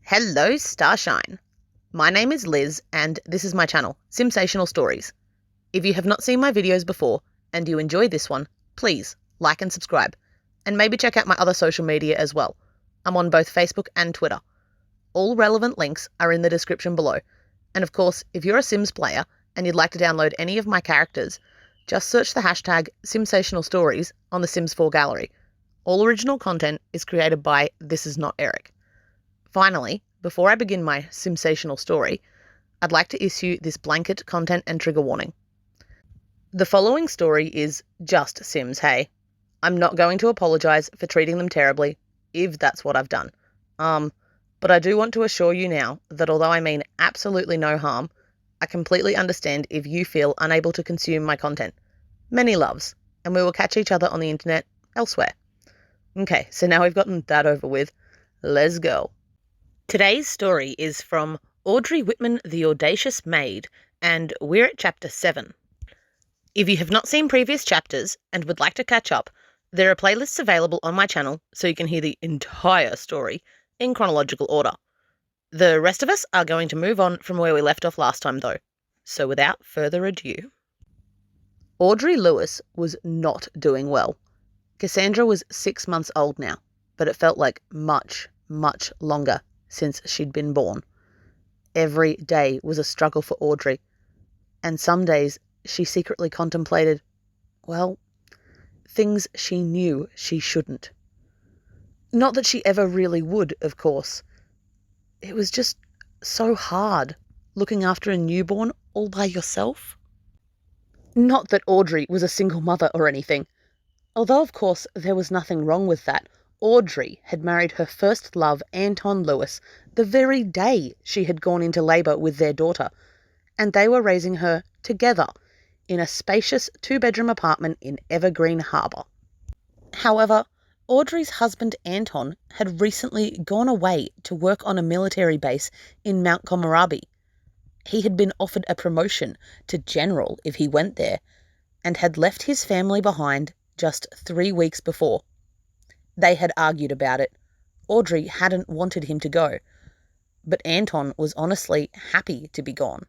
Hello, Starshine. My name is Liz, and this is my channel, Simsational Stories. If you have not seen my videos before, and you enjoy this one, please like and subscribe, and maybe check out my other social media as well. I'm on both Facebook and Twitter. All relevant links are in the description below, and of course, if you're a Sims player and you'd like to download any of my characters, just search the hashtag Simsational Stories on the Sims 4 gallery. All original content is created by This Is Not Eric. Finally, before I begin my Simsational story, I'd like to issue this blanket content and trigger warning. The following story is just Sims, hey. I'm not going to apologise for treating them terribly, if that's what I've done. But I do want to assure you now that although I mean absolutely no harm, I completely understand if you feel unable to consume my content. Many loves, and we will catch each other on the internet elsewhere. Okay, so now we've gotten that over with. Let's go. Today's story is from Audre Whitman, The Audacious Maid, and we're at chapter 7. If you have not seen previous chapters and would like to catch up, there are playlists available on my channel so you can hear the entire story in chronological order. The rest of us are going to move on from where we left off last time though, so without further ado. Audre Lewis was not doing well. Cassandra was 6 months old now, but it felt like much, much longer since she'd been born. Every day was a struggle for Audre, and some days she secretly contemplated, well, things she knew she shouldn't. Not that she ever really would, of course. It was just so hard, looking after a newborn all by yourself. Not that Audre was a single mother or anything, although of course there was nothing wrong with that. Audre had married her first love, Anton Lewis, the very day she had gone into labour with their daughter, and they were raising her together in a spacious 2-bedroom apartment in Evergreen Harbour. However, Audrey's husband Anton had recently gone away to work on a military base in Mount Komorebi. He had been offered a promotion to general if he went there, and had left his family behind just 3 weeks before. They had argued about it. Audre hadn't wanted him to go, but Anton was honestly happy to be gone.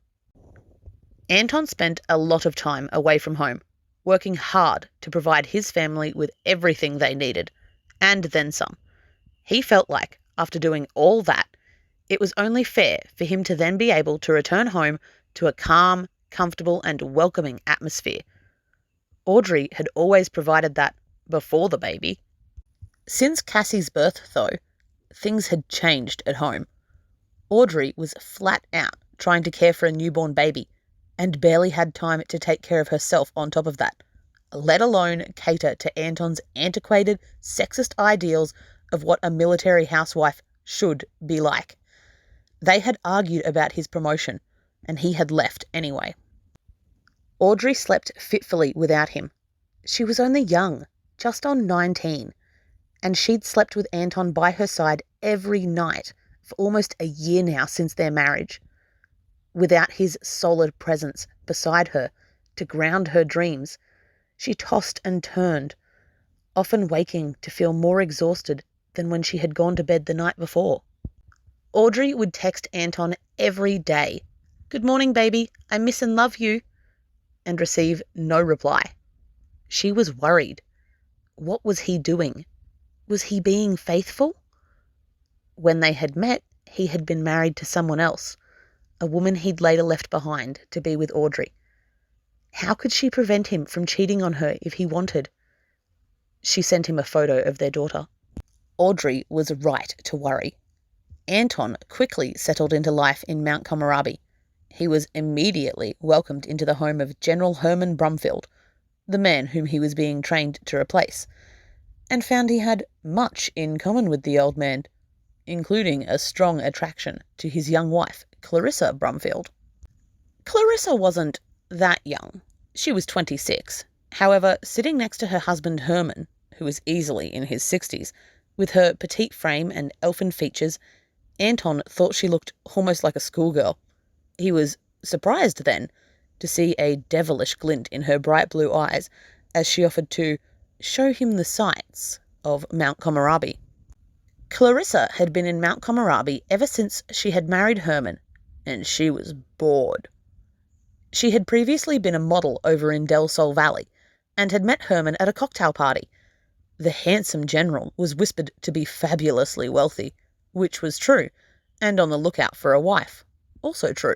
Anton spent a lot of time away from home, working hard to provide his family with everything they needed, and then some. He felt like, after doing all that, it was only fair for him to then be able to return home to a calm, comfortable, and welcoming atmosphere. Audre had always provided that before the baby. Since Cassie's birth, though, things had changed at home. Audre was flat out trying to care for a newborn baby, and barely had time to take care of herself on top of that, let alone cater to Anton's antiquated, sexist ideals of what a military housewife should be like. They had argued about his promotion, and he had left anyway. Audre slept fitfully without him. She was only young, just on 19, and she'd slept with Anton by her side every night for almost a year now since their marriage. Without his solid presence beside her to ground her dreams, she tossed and turned, often waking to feel more exhausted than when she had gone to bed the night before. Audre would text Anton every day, "Good morning, baby, I miss and love you," and receive no reply. She was worried. What was he doing? Was he being faithful? When they had met, he had been married to someone else, a woman he'd later left behind to be with Audre. How could she prevent him from cheating on her if he wanted? She sent him a photo of their daughter. Audre was right to worry. Anton quickly settled into life in Mount Komorebi. He was immediately welcomed into the home of General Herman Brumfield, the man whom he was being trained to replace, and found he had much in common with the old man, including a strong attraction to his young wife, Clarissa Brumfield. Clarissa wasn't that young. She was 26. However, sitting next to her husband Herman, who was easily in his 60s, with her petite frame and elfin features, Anton thought she looked almost like a schoolgirl. He was surprised then to see a devilish glint in her bright blue eyes as she offered to show him the sights of Mount Komorebi. Clarissa had been in Mount Komorebi ever since she had married Herman, and she was bored. She had previously been a model over in Del Sol Valley and had met Herman at a cocktail party. The handsome general was whispered to be fabulously wealthy, which was true, and on the lookout for a wife, also true.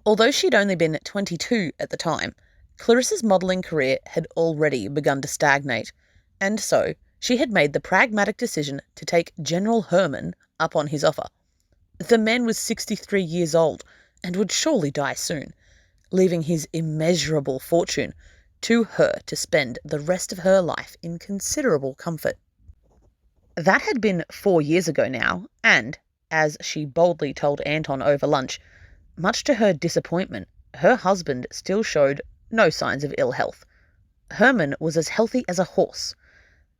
Although she'd only been 22 at the time, Clarissa's modelling career had already begun to stagnate, and so she had made the pragmatic decision to take General Herman up on his offer. The man was 63 years old and would surely die soon, leaving his immeasurable fortune to her to spend the rest of her life in considerable comfort. That had been 4 years ago now, and, as she boldly told Anton over lunch, much to her disappointment, her husband still showed no signs of ill health. Herman was as healthy as a horse.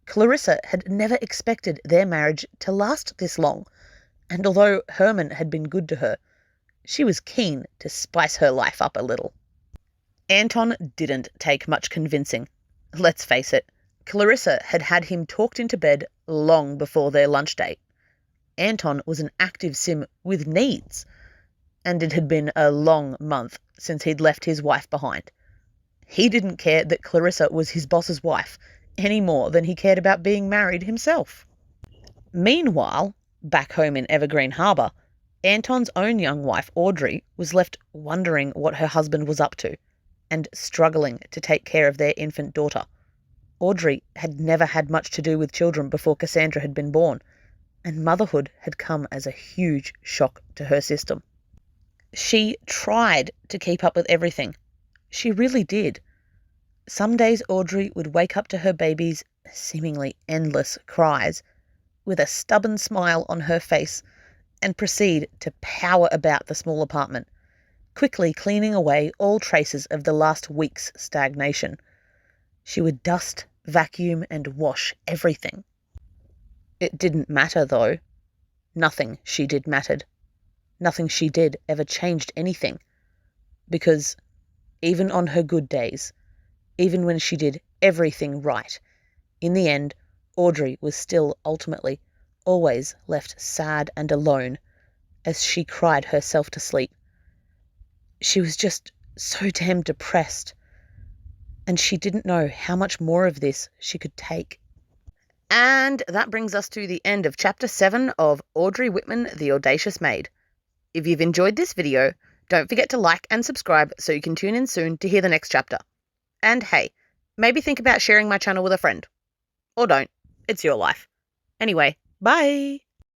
Clarissa had never expected their marriage to last this long, and although Herman had been good to her, she was keen to spice her life up a little. Anton didn't take much convincing. Let's face it, Clarissa had had him talked into bed long before their lunch date. Anton was an active sim with needs, and it had been a long month since he'd left his wife behind. He didn't care that Clarissa was his boss's wife any more than he cared about being married himself. Meanwhile, back home in Evergreen Harbour, Anton's own young wife, Audrey, was left wondering what her husband was up to and struggling to take care of their infant daughter. Audrey had never had much to do with children before Cassandra had been born, and motherhood had come as a huge shock to her system. She tried to keep up with everything. She really did. Some days Audrey would wake up to her baby's seemingly endless cries with a stubborn smile on her face and proceed to power about the small apartment, quickly cleaning away all traces of the last week's stagnation. She would dust, vacuum, and wash everything. It didn't matter, though. Nothing she did mattered. Nothing she did ever changed anything. Because even on her good days, even when she did everything right, in the end, Audrey was still ultimately always left sad and alone as she cried herself to sleep. She was just so damn depressed, and she didn't know how much more of this she could take. And that brings us to the end of Chapter 7 of Audrey Whitman, The Audacious Maid. If you've enjoyed this video, don't forget to like and subscribe so you can tune in soon to hear the next chapter. And hey, maybe think about sharing my channel with a friend. Or don't. It's your life. Anyway, bye!